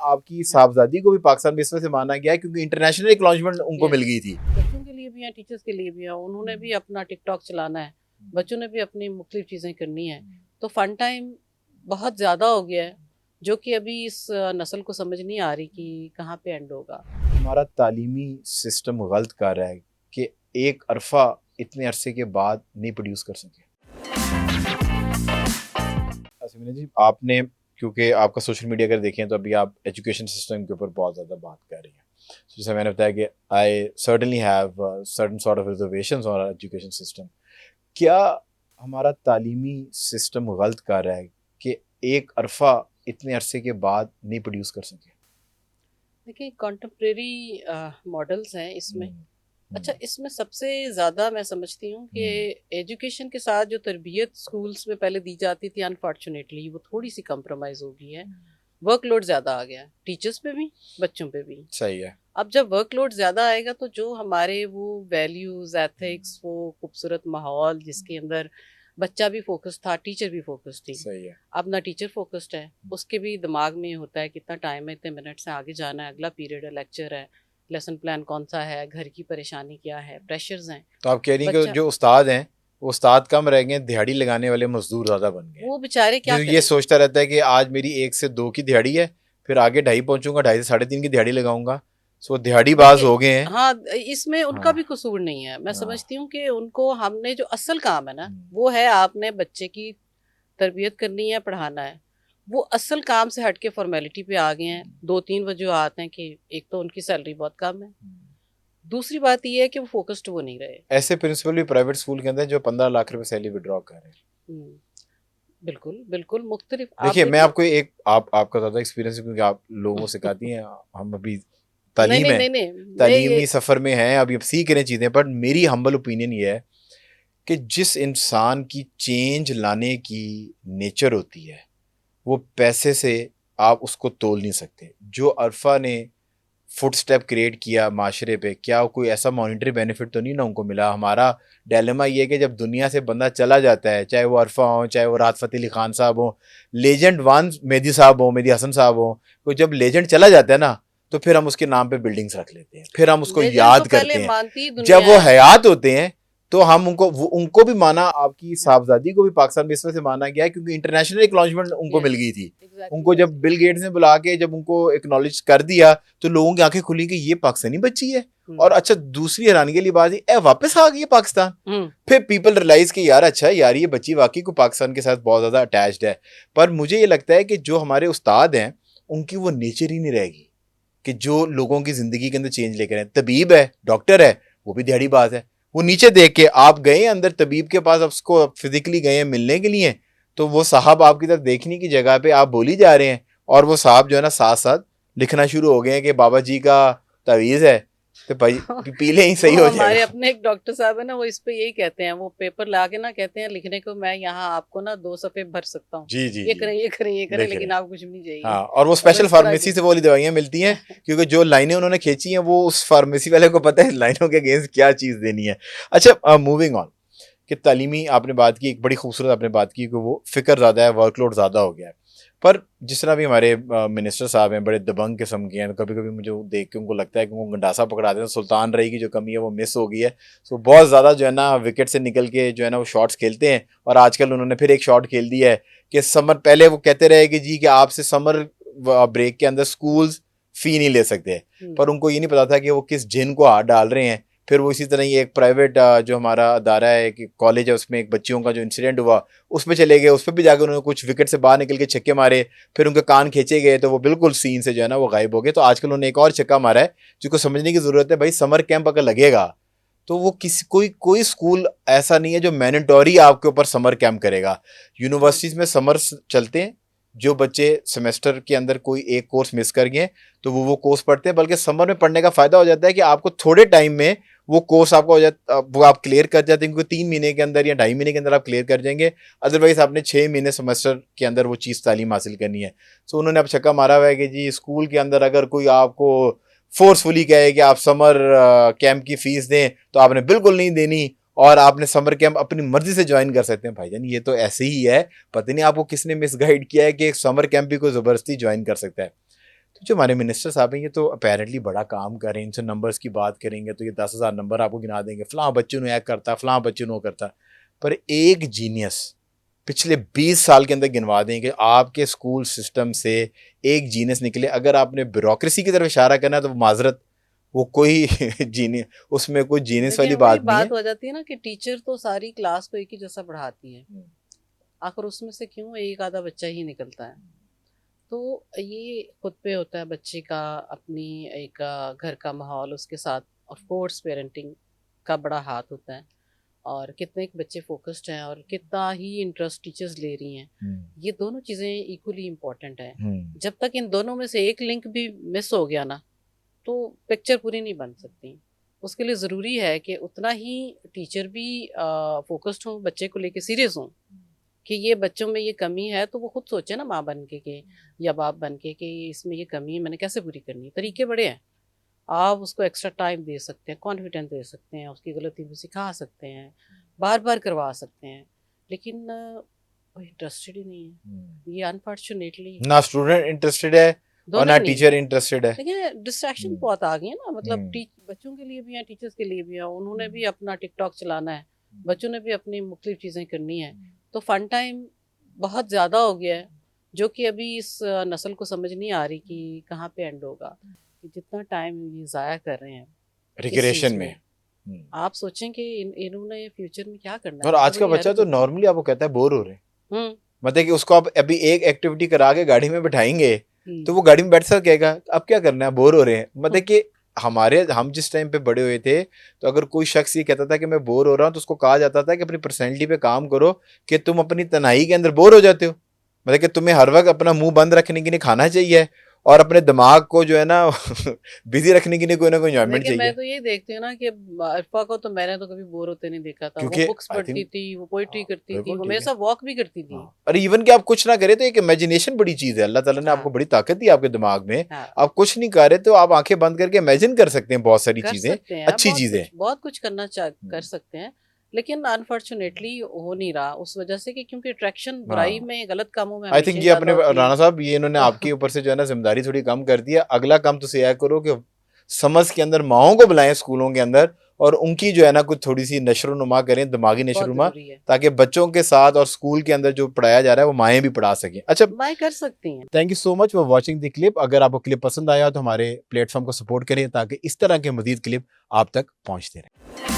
आपकी साहबजादी को भी पाकिस्तान में इस वजह से माना गया है क्योंकि इंटरनेशनल एक्नॉलेजमेंट उनको मिल गई थी। बच्चों के लिए भी है, टीचर्स के लिए भी है, उन्होंने भी अपना टिकटॉक चलाना है, बच्चों ने भी अपनी मुख्तलिफ चीज़ें करनी है, तो फन टाइम बहुत ज़्यादा हो गया है जो कि अभी इस नस्ल को समझ नहीं आ रही कि कहाँ पे एंड होगा। हमारा तालीमी सिस्टम गलत कर रहा है कि एक अरफा इतने अरसे के बाद नहीं प्रोड्यूस कर सके। असीम जी, आपने क्योंकि आपका सोशल मीडिया अगर देखें तो अभी आप एजुकेशन सिस्टम के ऊपर बहुत ज़्यादा बात कर रही हैं। जैसे मैंने बताया कि I certainly have certain sort of reservations on our education system. क्या हमारा तालीमी सिस्टम गलत कर रहा है कि एक अरफा इतने अरसे के बाद नहीं प्रोड्यूस कर सके? देखिए कंटेम्प्रेरी मॉडल्स हैं इसमें। अच्छा, हम्म, इसमें सबसे ज़्यादा मैं समझती हूँ कि एजुकेशन के साथ जो तरबियत स्कूल्स में पहले दी जाती थी, अनफॉर्चुनेटली वो थोड़ी सी कंप्रोमाइज़ हो गई है। वर्कलोड ज़्यादा आ गया है, टीचर्स पे भी, बच्चों पे भी। सही है। अब जब वर्कलोड ज़्यादा आएगा तो जो हमारे वो वैल्यूज़, एथिक्स, वो खूबसूरत माहौल जिसके अंदर बच्चा भी फोकस था, टीचर भी फोकस थी, सही है। अब ना टीचर फोकस्ड है, उसके भी दिमाग में होता है कितना टाइम है, इतने मिनट से आगे जाना है, अगला पीरियड है, लेक्चर है, लेसन प्लान कौन सा है, घर की परेशानी क्या है, प्रेशर्स हैं। तो आप कह रही हैं कि बच्चा जो उस्ताद हैं वो उस्ताद कम रह गए, दिहाड़ी लगाने वाले मजदूर ज़्यादा बन गए। वो बेचारे क्या जो ये करें। सोचता रहता है कि आज मेरी 1 से 2 की दिहाड़ी है, फिर आगे 2:30 पहुंचूंगा, 2:30 से 3:30 की दिहाड़ी लगाऊंगा। सो दिहाड़ी बाज देखिए, हो गए हैं। हाँ, इसमें उनका हाँ भी कसूर नहीं है। मैं हाँ। समझती हूँ कि उनको, हमने जो असल काम है ना, हम्म, वो है आपने बच्चे की तरबियत करनी है, पढ़ाना है। वो असल काम से हट के फॉर्मेलिटी पे आ गए हैं। 2-3 वजूहात हैं कि एक तो उनकी सैलरी बहुत कम है, दूसरी बात ये है कि वो फोकस्ड वो नहीं रहे। ऐसे प्रिंसिपल भी प्राइवेट स्कूल के अंदर जो 15 लाख रुपए सैलरी विड्रॉ कर रहे हैं। हम्म, बिल्कुल बिल्कुल मुख्तलिफ। आप देखिए, मैं देखिए, आपको एक आपका ज़्यादा एक्सपीरियंस है क्योंकि आप लोगों को सिखाती हैं। हम अभी नहीं तालीम नहीं है, नहीं नहीं, मैं ये तालीमी सफ़र में हैं, अभी अब सीख रहे हैं चीज़ें। बट मेरी हम्बल ओपिनियन ये है कि जिस इंसान की चेंज लाने की नेचर होती है, वो पैसे से आप उसको तोल नहीं सकते। जो अरफा ने फुटस्टेप क्रिएट किया माशरे पे, क्या कोई ऐसा मॉनिटरी बेनिफिट तो नहीं ना उनको मिला? हमारा डायलेमा ये है कि जब दुनिया से बंदा चला जाता है, चाहे वो अरफा हो, चाहे वो राहत फ़तेह अली खान साहब हो, लेजेंड वन मेहदी साहब हो, मेहदी हसन साहब हो, तो जब लेजेंड चला जाता है ना, तो फिर हम उसके नाम पे बिल्डिंग्स रख लेते हैं, फिर हम उसको लेजेंड तो याद पहले करते हैं। मानती ही जब दुनिया वो है। हयात होते हैं तो हम उनको भी माना, आपकी साहबजादी को भी पाकिस्तान में इस वजह से माना गया है क्योंकि इंटरनेशनल एक्नॉलेजमेंट उनको मिल यस, गई थी। एग्जैक्टली उनको दैट्स जब इट। बिल गेट्स ने बुला के जब उनको एक्नॉलेज कर दिया तो लोगों की आंखें खुली कि ये पाकिस्तानी बच्ची है। और अच्छा, दूसरी हैरानी के लिए बात है, वापस आ गई है पाकिस्तान। हम्म। फिर पीपल रियलाइज कि यार अच्छा यार, ये बच्ची वाकई को पाकिस्तान के साथ बहुत ज्यादा अटैच्ड है। पर मुझे ये लगता है कि जो हमारे उस्ताद हैं उनकी वो नेचर ही नहीं रहेगी कि जो लोगों की जिंदगी के अंदर चेंज लेकर आए। तबीब है, डॉक्टर है, वो भी दिहाड़ी बात है। वो नीचे देख के आप गए अंदर तबीब के पास, अब उसको फिजिकली गए हैं मिलने के लिए, तो वो साहब आपकी तरफ देखने की जगह पे आप बोली जा रहे हैं, और वो साहब जो है ना साथ साथ लिखना शुरू हो गए हैं कि बाबा जी का तावीज़ है, तो भाई पी लें ही सही वो हो हमारे जाएगा। अपने एक डॉक्टर साहब है ना, वो इस पे यही कहते हैं, वो पेपर ला के ना कहते हैं लिखने को, मैं यहाँ आपको ना 2 सफ़े भर सकता हूँ, जी जी ये जी। करें ये करें ये करें, लिख रहे लेकिन हैं। आपको कुछ भी नहीं चाहिए। हाँ, और वो और स्पेशल इस तरह फार्मेसी के से वो वाली दवाइयाँ मिलती हैं क्योंकि जो लाइनें उन्होंने खींची हैं वो उस फार्मेसी वाले को पता है लाइनों के अगेंस्ट क्या चीज़ देनी है। अच्छा, मूविंग ऑन, कि तालीमी आपने बात की, एक बड़ी खूबसूरत आपने बात की कि वो फिक्र ज़्यादा है, वर्कलोड ज़्यादा हो गया है। पर जिस तरह भी हमारे मिनिस्टर साहब हैं, बड़े दबंग किस्म के हैं, कभी कभी मुझे वो देख के उनको लगता है कि वो गंडासा पकड़ा देते हैं। सुल्तान रही की जो कमी है वो मिस हो गई है। सो बहुत ज़्यादा जो है ना विकेट से निकल के जो है ना वो शॉट्स खेलते हैं, और आजकल उन्होंने फिर एक शॉट खेल दिया है कि समर, पहले वो कहते रहे कि जी कि आपसे समर ब्रेक के अंदर स्कूल्स फ़ी नहीं ले सकते, पर उनको ये नहीं पता था कि वो किस जिन को हाथ डाल रहे हैं। फिर वो इसी तरह ही एक प्राइवेट जो हमारा अदारा है कि कॉलेज है, उसमें एक बच्चियों का जो इंसिडेंट हुआ उसमें चले गए, उस पर भी जाकर उन्होंने कुछ विकेट से बाहर निकल के छक्के मारे, फिर उनके कान खींचे गए तो वो बिल्कुल सीन से जो है ना वो गायब हो गए। तो आजकल उन्होंने एक और छक्का मारा है जिसको समझने की जरूरत है। भाई समर कैंप अगर लगेगा तो वो किसी कोई कोई स्कूल ऐसा नहीं है जो मैंडेटरी आपके ऊपर समर कैंप करेगा। यूनिवर्सिटीज में समर चलते हैं, जो बच्चे सेमेस्टर के अंदर कोई एक कोर्स मिस कर गए तो वो कोर्स पढ़ते हैं, बल्कि समर में पढ़ने का फायदा हो जाता है कि आपको थोड़े टाइम में वो कोर्स आपका हो जाता, वो आप क्लियर कर जाते हैं क्योंकि 3 महीने के अंदर या 2.5 महीने के अंदर आप क्लियर कर जाएंगे। अदरवाइज आपने 6 महीने सेमेस्टर के अंदर वो चीज़ तालीम हासिल करनी है। सो उन्होंने अब छक्का मारा हुआ है कि जी स्कूल के अंदर अगर कोई आपको फोर्सफुली कहे कि आप समर कैंप की फीस दें तो आपने बिल्कुल नहीं देनी, और आपने समर कैंप अपनी मर्जी से ज्वाइन कर सकते हैं। भाईजान ये तो ऐसे ही है, पता नहीं आपको किसने मिसगाइड किया है कि एक समर कैंप भी कोई जबरदस्ती ज्वाइन कर सकता है। तो जो हमारे मिनिस्टर साहब हैं ये तो अपेरेंटली बड़ा काम कर रहे हैं, इनसे नंबर्स की बात करेंगे तो ये 10,000 नंबर आपको गिना देंगे, फलां बच्चों ने एक करता, फलां बच्चों ने वो करता। पर एक जीनियस पिछले 20 साल के अंदर गिनवा दें कि आपके स्कूल सिस्टम से एक जीनियस निकले। अगर आपने ब्यूरोक्रेसी की तरफ इशारा करना है तो माजरत वो कोई जीनियस, उसमें कोई जीनियस वाली लेकिन वही बात नहीं है। बात हो जाती है ना कि टीचर तो सारी क्लास को एक ही जैसा पढ़ाती है, आखिर उसमें से क्यों एक आधा बच्चा ही निकलता है। तो ये खुद पे होता है बच्चे का, अपनी एक घर का माहौल, उसके साथ ऑफ कोर्स पेरेंटिंग का बड़ा हाथ होता है, और कितने एक बच्चे फोकस्ड हैं और कितना ही इंटरेस्ट टीचर्स ले रही हैं। ये दोनों चीज़ें इक्वली इम्पोर्टेंट हैं। जब तक इन दोनों में से एक लिंक भी मिस हो गया ना तो पिक्चर पूरी नहीं बन सकती। उसके लिए ज़रूरी है कि उतना ही टीचर भी फोकस्ड हों, बच्चे को लेके सीरियस हों कि ये बच्चों में ये कमी है, तो वो खुद सोचे ना माँ बन के या बाप बन के कि इसमें ये कमी है, मैंने कैसे पूरी करनी है। तरीके बड़े हैं, आप उसको एक्स्ट्रा टाइम दे सकते हैं, कॉन्फिडेंस दे सकते हैं, उसकी गलती भी सिखा सकते हैं, बार बार करवा सकते हैं, लेकिन वो इंटरेस्टेड ही नहीं है। ये अनफॉर्चुनेटली ना स्टूडेंट इंटरेस्टेड है और दोनों ना नहीं टीचर है। इंटरेस्टेड है। लेकिन डिस्ट्रैक्शन बहुत आ गई है ना, मतलब बच्चों के लिए भी है, टीचर्स के लिए भी है। उन्होंने भी अपना टिकटॉक चलाना है, बच्चों ने भी अपनी मुख्तलिफ चीज़ें करनी है, तो फन टाइम बहुत ज़्यादा हो गया है, जो कि अभी इस नस्ल को समझ नहीं आ रही कि कहाँ पे एंड होगा, कि जितना टाइम ये ज़ाया कर रहे हैं इस रिक्रिएशन चीज़ में। आप सोचें कि इन्होंने फ्यूचर में क्या करना है। और आज का बच्चा तो नॉर्मली आपको कहता है बोर हो रहे हैं, मतलब कि उसको आप अभी एक एक्टिविटी करा के गाड़ी में बैठाएंगे तो वो गाड़ी में बैठ सक कहेगा अब क्या करना है, बोर हो रहे हैं। मतलब कि हम जिस टाइम पे बड़े हुए थे तो अगर कोई शख्स ये कहता था कि मैं बोर हो रहा हूँ तो उसको कहा जाता था कि अपनी पर्सनैलिटी पे काम करो कि तुम अपनी तन्हाई के अंदर बोर हो जाते हो, मतलब कि तुम्हें हर वक्त अपना मुंह बंद रखने के लिए खाना चाहिए और अपने दिमाग को जो है ना बिजी रखने के लिए कोई ना कोई एंजॉयमेंट चाहिए। मैं तो ये देखती हूँ ना कि इरफा को तो मैंने तो कभी बोर होते नहीं देखा था। वो बुक्स पढ़ती थी, वो पोइट्री करती थी, वो मेरे साथ वॉक भी करती थी। अरे इवन कि आप कुछ ना करें तो एक इमेजिनेशन बड़ी चीज है, अल्लाह ताला ने आपको बड़ी ताकत दी आपके दिमाग में। आप कुछ नहीं कर रहे तो आप आंखें बंद करके इमेजिन कर सकते हैं बहुत सारी चीजें, अच्छी चीजें, बहुत कुछ करना कर सकते हैं, लेकिन अनफॉर्चुनेटली हो नहीं रहा उस वजह से कि क्योंकि अट्रैक्शन बुराई में, गलत कामों में आई थिंक ये अपने राणा साहब ये इन्होंने आपके ऊपर से जो है ना जिम्मेदारी थोड़ी कम कर दिया। अगला काम तो यह करो कि समझ के अंदर माओं को बुलाएं स्कूलों के अंदर और उनकी जो है ना कुछ थोड़ी सी नशोनुमा करें, दिमागी नशोनुमा, ताकि बच्चों के साथ और स्कूल के अंदर जो पढ़ाया जा रहा है वो माएँ भी पढ़ा सकें। अच्छा, माएँ कर सकती हैं। Thank you so much for watching the clip. अगर आपको क्लिप पसंद आया तो हमारे प्लेटफॉर्म को सपोर्ट करें ताकि इस तरह के मजीद क्लिप आप तक पहुंचते रहें।